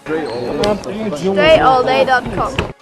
StrayAllDay.com.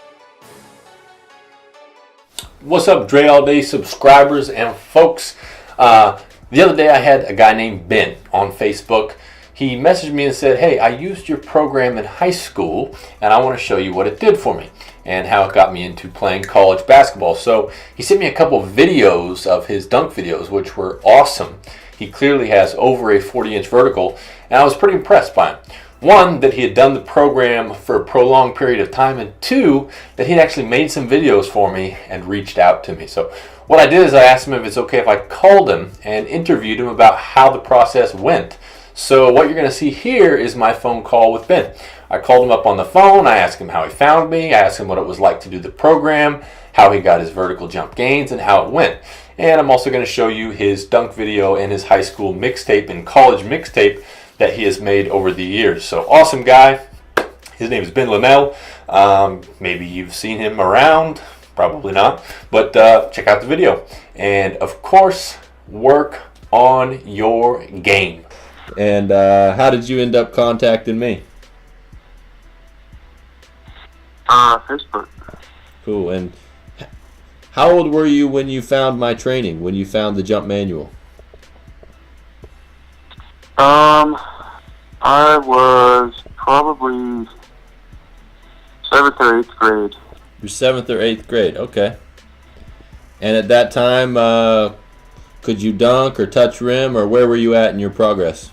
What's up, Dre All Day subscribers and folks? The other day I had a guy named Ben on Facebook. He messaged me and said, hey, I used your program in high school and I want to show you what it did for me and how it got me into playing college basketball. So he sent me a couple of videos of his dunk videos, which were awesome. He clearly has over a 40-inch vertical, and I was pretty impressed by him. One, that he had done the program for a prolonged period of time, and two, that he'd actually made some videos for me and reached out to me. So what I did is I asked him if it's okay if I called him and interviewed him about how the process went. So what you're going to see here is my phone call with Ben. I called him up on the phone, I asked him how he found me, I asked him what it was like to do the program, how he got his vertical jump gains, and how it went. And I'm also going to show you his dunk video and his high school mixtape and college mixtape that he has made over the years. So awesome guy. His name is Ben Linnell. Maybe you've seen him around, probably not, but check out the video. And of course, work on your game. And how did you end up contacting me? Facebook. Cool. And how old were you when you found my training, when you found the jump manual? I was probably 7th or 8th grade. You're 7th or 8th grade, okay. And at that time, could you dunk or touch rim, or where were you at in your progress?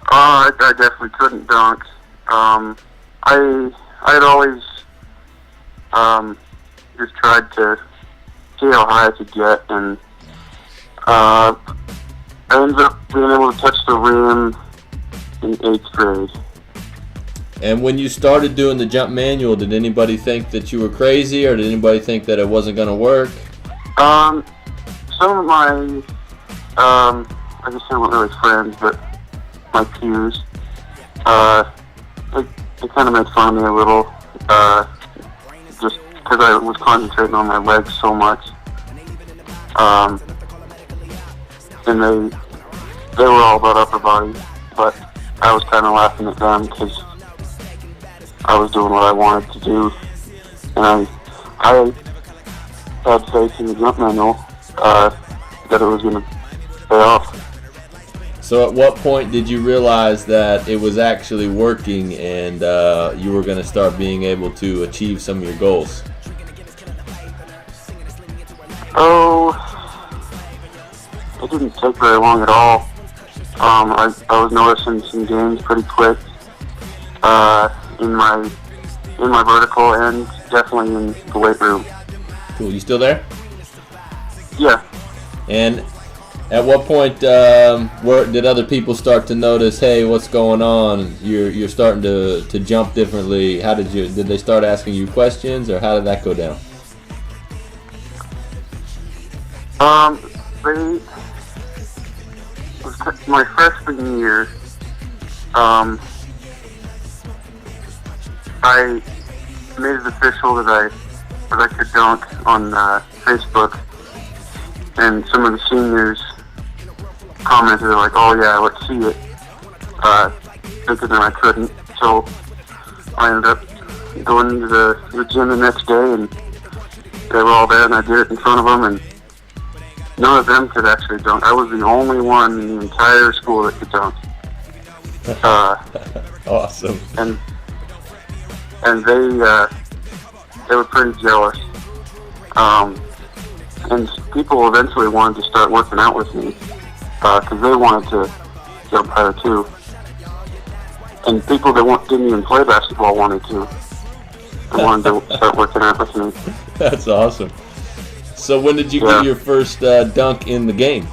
I definitely couldn't dunk. I had always just tried to see how high I could get, and I ended up being able to touch the rim in 8th grade. And when you started doing the jump manual, did anybody think that you were crazy, or did anybody think that it wasn't going to work? Some of my, I guess they weren't really friends, but my peers, they kind of made fun of me a little, just because I was concentrating on my legs so much. And they were all about upper body, but I was kind of laughing at them because I was doing what I wanted to do, and I had faith in the jump manual that it was going to pay off. So at what point did you realize that it was actually working and you were going to start being able to achieve some of your goals? Oh, it didn't take very long at all. I was noticing some gains pretty quick in my vertical and definitely in the weight room. Cool. You still there? Yeah. And at what point did other people start to notice, hey, what's going on? You're starting to jump differently. Did they start asking you questions, or how did that go down? My freshman year, I made it official that I could dunk on Facebook, and some of the seniors commented like, "Oh yeah, let's see it," thinking that I couldn't. So I ended up going to the gym the next day, and they were all there, and I did it in front of them, and none of them could actually dunk. I was the only one in the entire school that could dunk. Awesome. And they were pretty jealous. And people eventually wanted to start working out with me because they wanted to jump higher too. And people that didn't even play basketball wanted to. They wanted to start working out with me. That's awesome. So when did you get your first dunk in the game?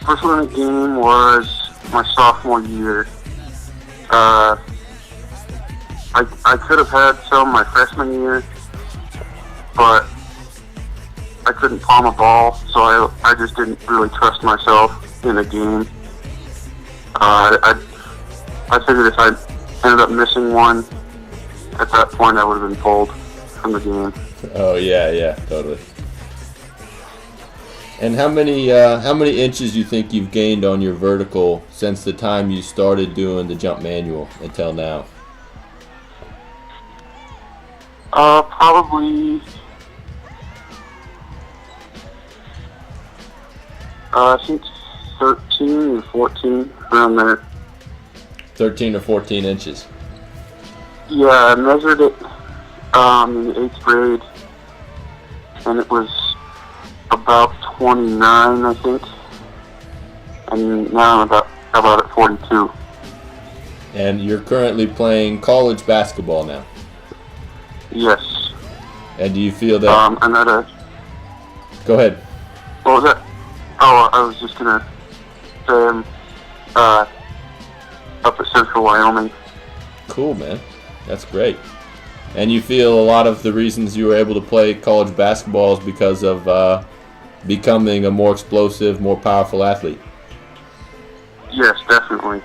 First one in the game was my sophomore year. I could have had some my freshman year, but I couldn't palm a ball, so I just didn't really trust myself in a game. I figured if I ended up missing one, at that point I would have been pulled from the game. Oh yeah, totally. And how many inches you think you've gained on your vertical since the time you started doing the jump manual until now? Probably, I think 13 or 14, around there. 13 or 14 inches. Yeah, I measured it in the 8th grade, and it was about 29, I think. And now I'm about at 42. And you're currently playing college basketball now. Yes. And do you feel that? I'm at a. Go ahead. What was that? Oh, I was just gonna say I'm up at Central Wyoming. Cool, man. That's great. And you feel a lot of the reasons you were able to play college basketball is because of becoming a more explosive, more powerful athlete. Yes, definitely.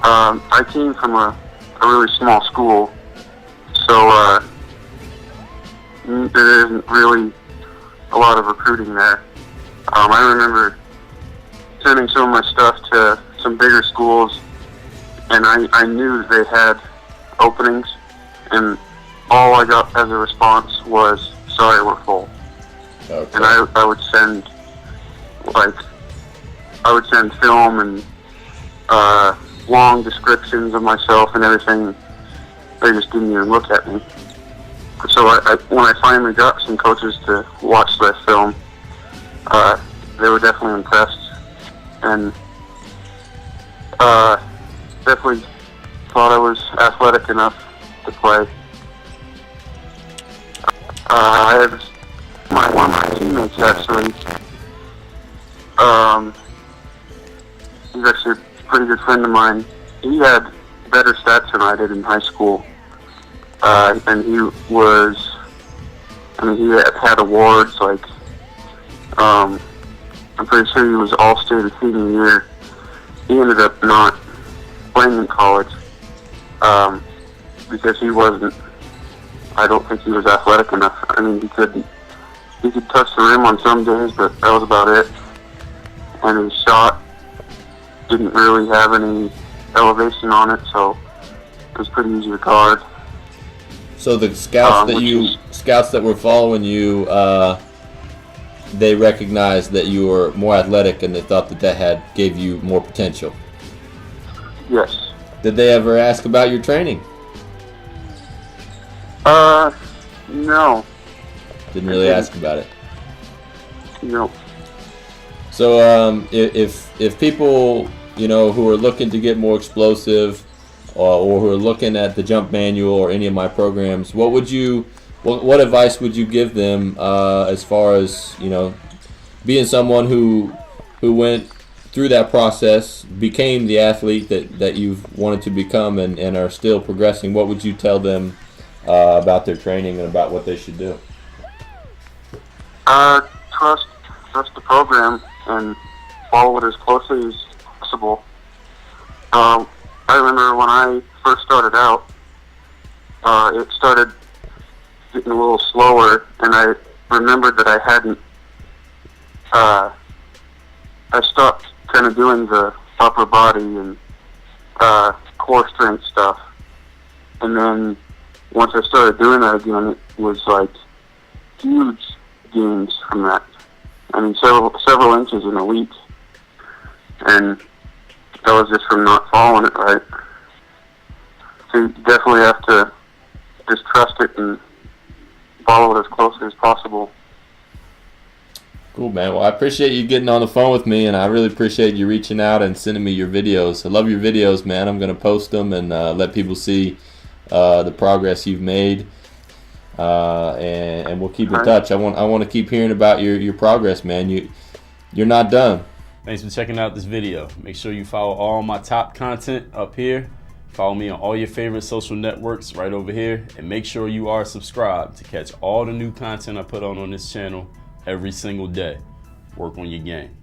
I came from a really small school, so there isn't really a lot of recruiting there. I remember sending some of my stuff to some bigger schools, and I knew they had openings, and all I got as a response was, "Sorry, we're full." Okay. And I would send film and long descriptions of myself and everything. They just didn't even look at me. So when I finally got some coaches to watch that film, they were definitely impressed, and definitely thought I was athletic enough to play. I had one of my teammates actually. He's actually a pretty good friend of mine. He had better stats than I did in high school, and he had awards like. I'm pretty sure he was All-State of senior year. He ended up not playing in college because he wasn't. I don't think he was athletic enough. I mean, he could touch the rim on some days, but that was about it. And his shot didn't really have any elevation on it, so it was pretty easy to guard. So the scouts that were following you, they recognized that you were more athletic, and they thought that gave you more potential. Yes. Did they ever ask about your training? No. Didn't really ask about it. No. So, if people, who are looking to get more explosive, or who are looking at the jump manual or any of my programs, what advice would you give them as far as being someone who went through that process, became the athlete that you've wanted to become, and are still progressing? What would you tell them about their training and about what they should do? Trust the program and follow it as closely as possible. I remember when I first started out, it started getting a little slower, and I remembered that I hadn't. I stopped kind of doing the upper body and core strength stuff, and then once I started doing that again, it was like huge gains from that. I mean, several inches in a week, and that was just from not following it right. So you definitely have to just trust it and follow it as closely as possible. Cool, man. Well, I appreciate you getting on the phone with me, and I really appreciate you reaching out and sending me your videos. I love your videos, man. I'm going to post them and let people see the progress you've made, and we'll keep in touch. I want to keep hearing about your progress, man. You're not done. Thanks for checking out this video. Make sure you follow all my top content up here. Follow me on all your favorite social networks right over here, and make sure you are subscribed to catch all the new content I put on this channel every single day. Work on your game.